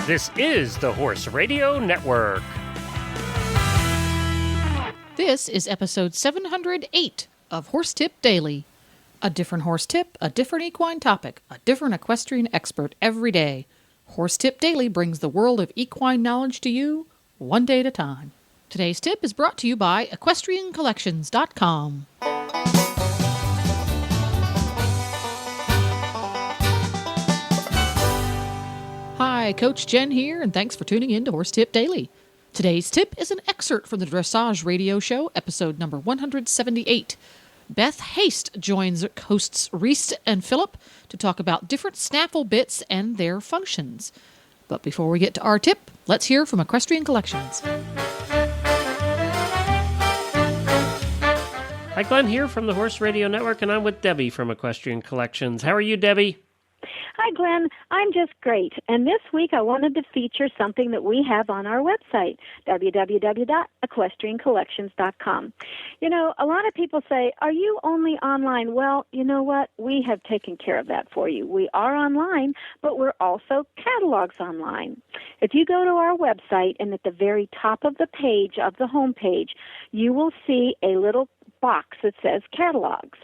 This is the Horse Radio Network. This is episode 708 of Horse Tip Daily. A different horse tip, a different equine topic, a different equestrian expert every day. Horse Tip Daily brings the world of equine knowledge to you, one day at a time. Today's tip is brought to you by EquestrianCollections.com. Hi, Coach Jen here, and thanks for tuning in to Horse Tip Daily. Today's tip is an excerpt from the Dressage Radio Show, episode number 178. Beth Haste joins hosts Reese and Phillip to talk about different snaffle bits and their functions. But before we get to our tip, let's hear from Equestrian Collections. Hi, Glenn here from the Horse Radio Network, and I'm with Debbie from Equestrian Collections. How are you, Debbie? Hi, Glenn. I'm just great. And this week I wanted to feature something that we have on our website, www.equestriancollections.com. You know, a lot of people say, are you only online? Well, you know what? We have taken care of that for you. We are online, but we're also catalogs online. If you go to our website and at the very top of the page, of the home page, you will see a little box that says catalogs.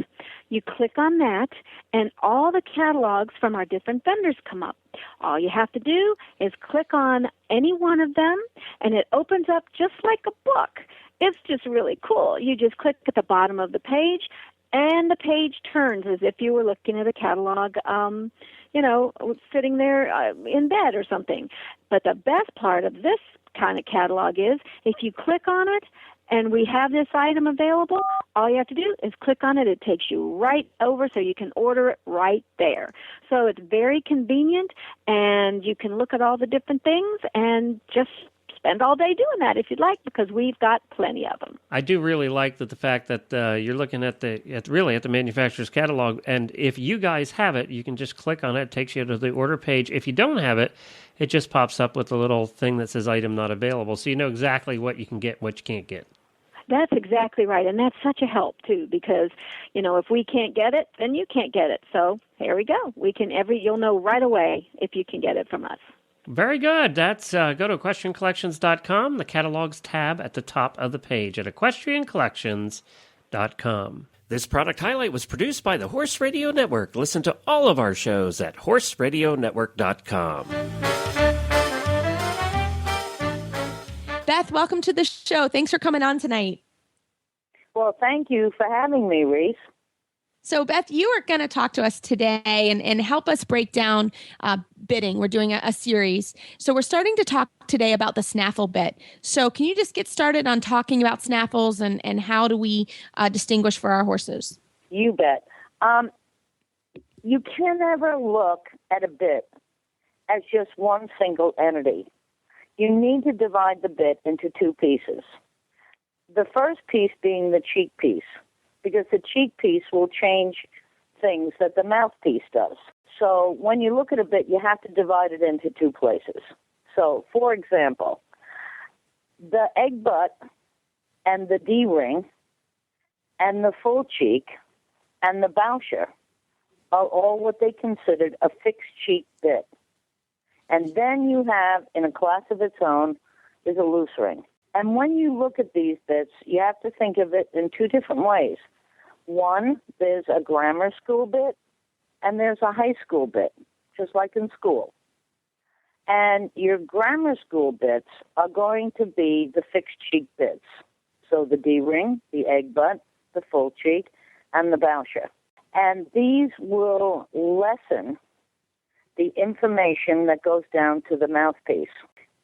You click on that, and all the catalogs from our different vendors come up. All you have to do is click on any one of them, and it opens up just like a book. It's just really cool. You just click at the bottom of the page, and the page turns as if you were looking at a catalog, sitting there in bed or something. But the best part of this kind of catalog is if you click on it, and we have this item available, all you have to do is click on it. It takes you right over so you can order it right there. So it's very convenient, and you can look at all the different things and just spend all day doing that if you'd like, because we've got plenty of them. I do really like the fact that you're looking at the manufacturer's catalog, and if you guys have it, you can just click on it. It takes you to the order page. If you don't have it, it just pops up with a little thing that says item not available, so you know exactly what you can get and what you can't get. That's exactly right, and that's such a help, too, because, you know, if we can't get it, then you can't get it. So here we go. You'll know right away if you can get it from us. Very good. That's go to EquestrianCollections.com, the catalogs tab at the top of the page at EquestrianCollections.com. This product highlight was produced by the Horse Radio Network. Listen to all of our shows at HorseRadioNetwork.com. Beth, welcome to the show. Thanks for coming on tonight. Well, thank you for having me, Reese. So, Beth, you are going to talk to us today and help us break down bitting. We're doing a series. So we're starting to talk today about the snaffle bit. So can you just get started on talking about snaffles and how do we distinguish for our horses? You bet. You can never look at a bit as just one single entity. You need to divide the bit into two pieces. The first piece being the cheek piece, because the cheek piece will change things that the mouthpiece does. So when you look at a bit, you have to divide it into two places. So, for example, the egg butt and the D-ring and the full cheek and the boucher are all what they considered a fixed cheek bit. And then you have, in a class of its own, is a loose ring. And when you look at these bits, you have to think of it in two different ways. One, there's a grammar school bit, and there's a high school bit, just like in school. And your grammar school bits are going to be the fixed cheek bits. So the D-ring, the egg butt, the full cheek, and the boucher. And these will lessen the information that goes down to the mouthpiece.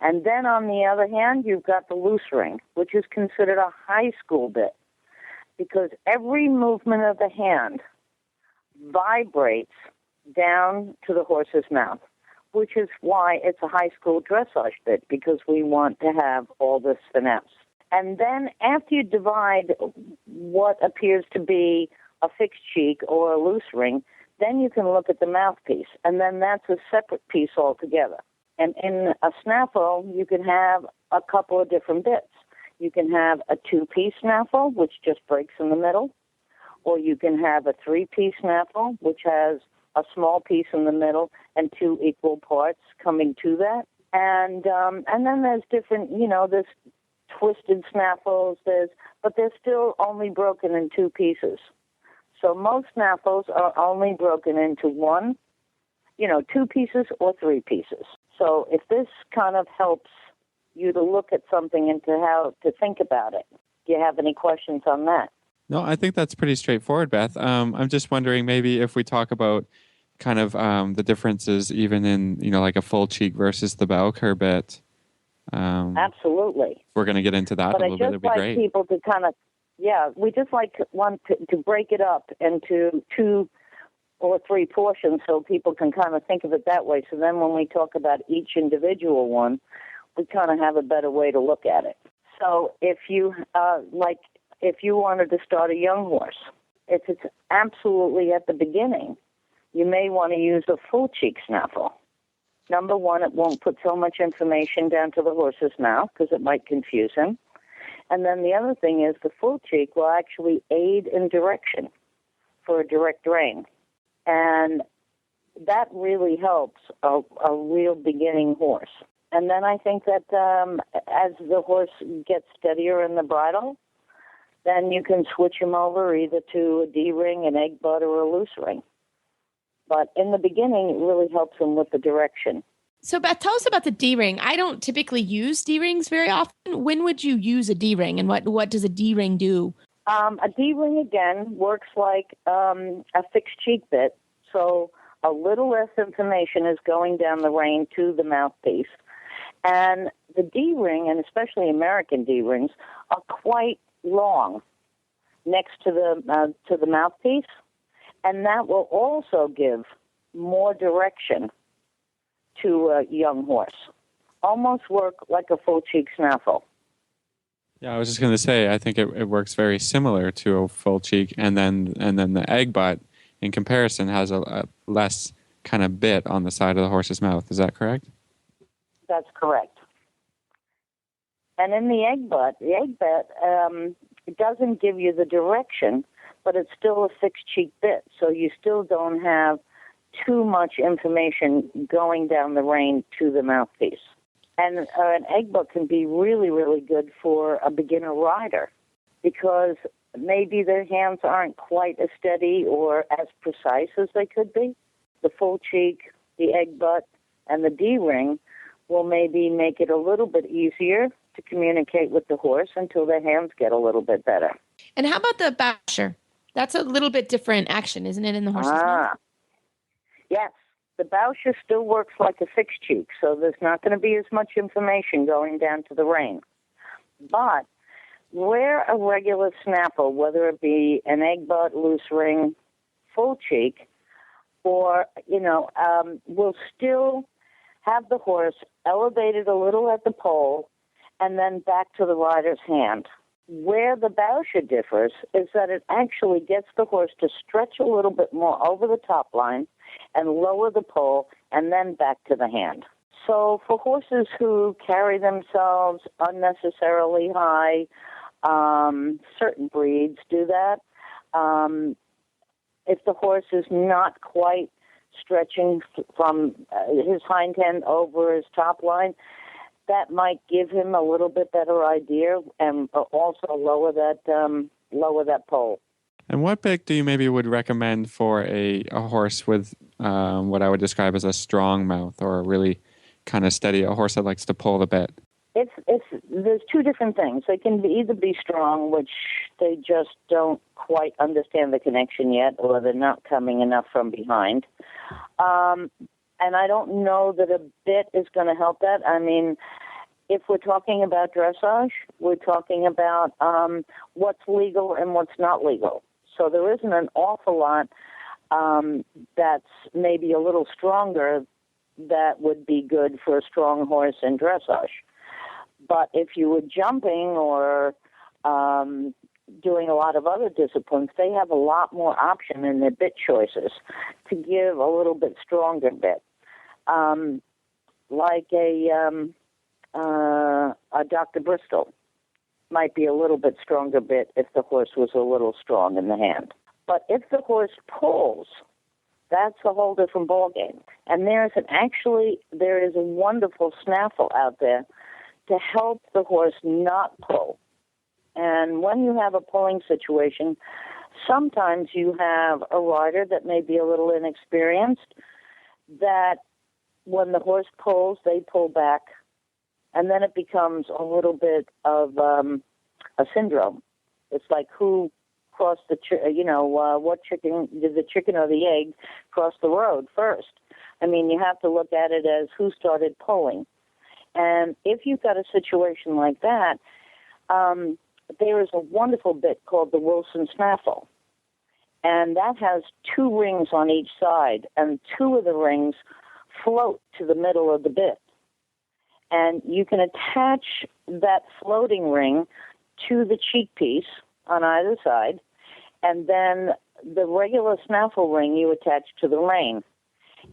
And then on the other hand, you've got the loose ring, which is considered a high school bit, because every movement of the hand vibrates down to the horse's mouth, which is why it's a high school dressage bit, because we want to have all this finesse. And then after you divide what appears to be a fixed cheek or a loose ring, then you can look at the mouthpiece, and then that's a separate piece altogether. And in a snaffle, you can have a couple of different bits. You can have a two-piece snaffle, which just breaks in the middle, or you can have a three-piece snaffle, which has a small piece in the middle and two equal parts coming to that. And then there's different, there's twisted snaffles, but they're still only broken in two pieces. So most snaffles are only broken into one, two pieces or three pieces. So if this kind of helps you to look at something and to how to think about it, do you have any questions on that? No, I think that's pretty straightforward, Beth. I'm just wondering maybe if we talk about kind of the differences even in, like a full cheek versus the bow curve bit. Absolutely. We're going to get into that but a little bit. It'd be great. People to kind of, we just want to break it up into 2 or 3 portions so people can kind of think of it that way. So then when we talk about each individual one, we kind of have a better way to look at it. So if you, if you wanted to start a young horse, if it's absolutely at the beginning, you may want to use a full cheek snaffle. Number one, it won't put so much information down to the horse's mouth because it might confuse him. And then the other thing is the full cheek will actually aid in direction for a direct rein. And that really helps a real beginning horse. And then I think that as the horse gets steadier in the bridle, then you can switch him over either to a D-ring, an egg butt, or a loose ring. But in the beginning, it really helps him with the direction. So, Beth, tell us about the D-ring. I don't typically use D-rings very often. When would you use a D-ring, and what does a D-ring do? A D-ring, again, works like a fixed cheek bit. So a little less information is going down the rein to the mouthpiece. And the D-ring, and especially American D-rings, are quite long next to the mouthpiece. And that will also give more direction to a young horse. Almost work like a full cheek snaffle. Yeah, I was just going to say, I think it works very similar to a full cheek, and then the egg butt, in comparison, has a less kind of bit on the side of the horse's mouth. Is that correct? That's correct. And in the egg butt, it doesn't give you the direction, but it's still a fixed cheek bit, so you still don't have too much information going down the rein to the mouthpiece. And an egg butt can be really, really good for a beginner rider because maybe their hands aren't quite as steady or as precise as they could be. The full cheek, the egg butt, and the D-ring will maybe make it a little bit easier to communicate with the horse until their hands get a little bit better. And how about the bowsher? That's a little bit different action, isn't it, in the horse's mouth? Yes. The bowsher still works like a fixed cheek, so there's not going to be as much information going down to the rein. But where a regular snaffle, whether it be an egg butt, loose ring, full cheek, or, will still have the horse elevated a little at the pole and then back to the rider's hand. Where the bowsher differs is that it actually gets the horse to stretch a little bit more over the top line and lower the pole and then back to the hand. So for horses who carry themselves unnecessarily high, certain breeds do that. If the horse is not quite stretching from his hind end over his top line, that might give him a little bit better idea and also lower that pole. And what bit do you maybe would recommend for a horse with what I would describe as a strong mouth, or a really kind of steady, a horse that likes to pull the bit? There's two different things. They can either be strong, which they just don't quite understand the connection yet, or they're not coming enough from behind. And I don't know that a bit is going to help that. I mean, if we're talking about dressage, we're talking about what's legal and what's not legal. So there isn't an awful lot that's maybe a little stronger that would be good for a strong horse in dressage. But if you were jumping or doing a lot of other disciplines, they have a lot more option in their bit choices to give a little bit stronger bit. Like a Dr. Bristol might be a little bit stronger bit if the horse was a little strong in the hand. But if the horse pulls that's a whole different ballgame. And there is a wonderful snaffle out there to help the horse not pull. And when you have a pulling situation, sometimes you have a rider that may be a little inexperienced, that when the horse pulls, they pull back, and then it becomes a little bit of a syndrome. It's like who crossed what chicken, did the chicken or the egg cross the road first? I mean, you have to look at it as who started pulling. And if you've got a situation like that, there is a wonderful bit called the Wilson Snaffle. And that has 2 rings on each side, and 2 of the rings float to the middle of the bit. And you can attach that floating ring to the cheek piece on either side, and then the regular snaffle ring you attach to the rein.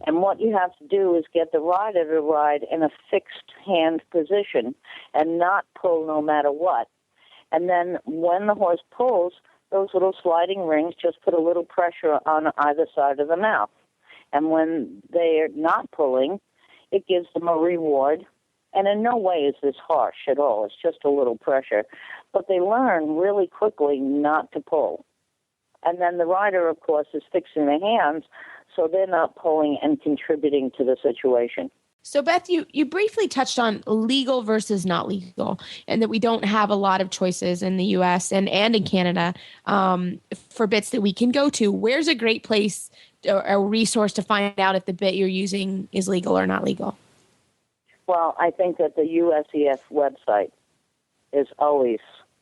And what you have to do is get the rider to ride in a fixed hand position and not pull no matter what. And then when the horse pulls, those little sliding rings just put a little pressure on either side of the mouth. And when they're not pulling, it gives them a reward. And in no way is this harsh at all. It's just a little pressure. But they learn really quickly not to pull. And then the rider, of course, is fixing the hands, so they're not pulling and contributing to the situation. So, Beth, you briefly touched on legal versus not legal, and that we don't have a lot of choices in the U.S. and in Canada for bits that we can go to. Where's a great place or a resource to find out if the bit you're using is legal or not legal? Well, I think that the USEF website is always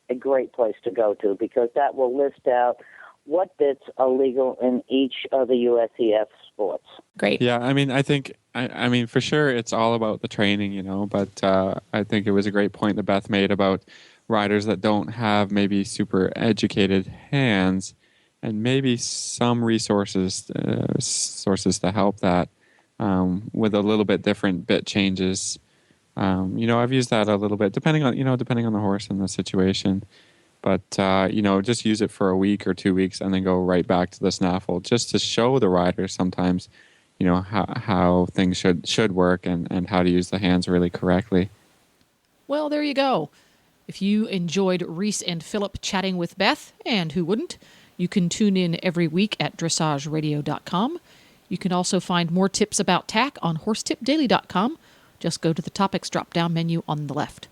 a great place to go to, because that will list out what bits are legal in each of the USEF sports. Great. Yeah, I mean, I mean, for sure, it's all about the training, but I think it was a great point that Beth made about riders that don't have maybe super educated hands, and maybe some sources to help that with a little bit different bit changes. I've used that a little bit, depending on the horse and the situation. But, just use it for a week or 2 weeks and then go right back to the snaffle, just to show the rider sometimes, how things should work and how to use the hands really correctly. Well, there you go. If you enjoyed Reese and Phillip chatting with Beth, and who wouldn't, you can tune in every week at dressageradio.com. You can also find more tips about tack on horsetipdaily.com. Just go to the topics drop-down menu on the left.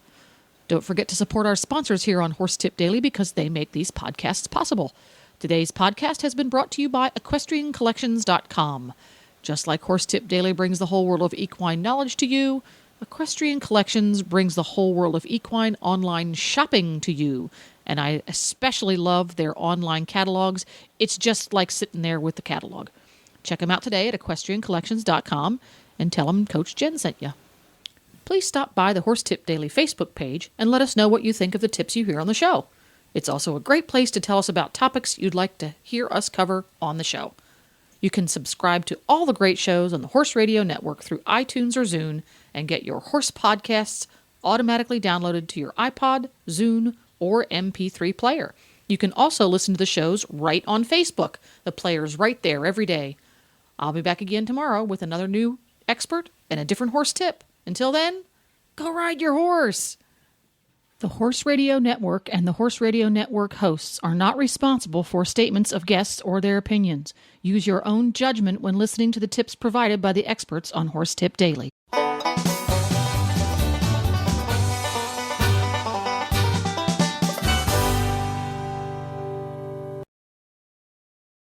Don't forget to support our sponsors here on Horse Tip Daily, because they make these podcasts possible. Today's podcast has been brought to you by EquestrianCollections.com. Just like Horse Tip Daily brings the whole world of equine knowledge to you, Equestrian Collections brings the whole world of equine online shopping to you. And I especially love their online catalogs. It's just like sitting there with the catalog. Check them out today at EquestrianCollections.com and tell them Coach Jen sent you. Please stop by the Horse Tip Daily Facebook page and let us know what you think of the tips you hear on the show. It's also a great place to tell us about topics you'd like to hear us cover on the show. You can subscribe to all the great shows on the Horse Radio Network through iTunes or Zune and get your horse podcasts automatically downloaded to your iPod, Zune, or MP3 player. You can also listen to the shows right on Facebook. The player's right there every day. I'll be back again tomorrow with another new expert and a different horse tip. Until then, go ride your horse. The Horse Radio Network and the Horse Radio Network hosts are not responsible for statements of guests or their opinions. Use your own judgment when listening to the tips provided by the experts on Horse Tip Daily.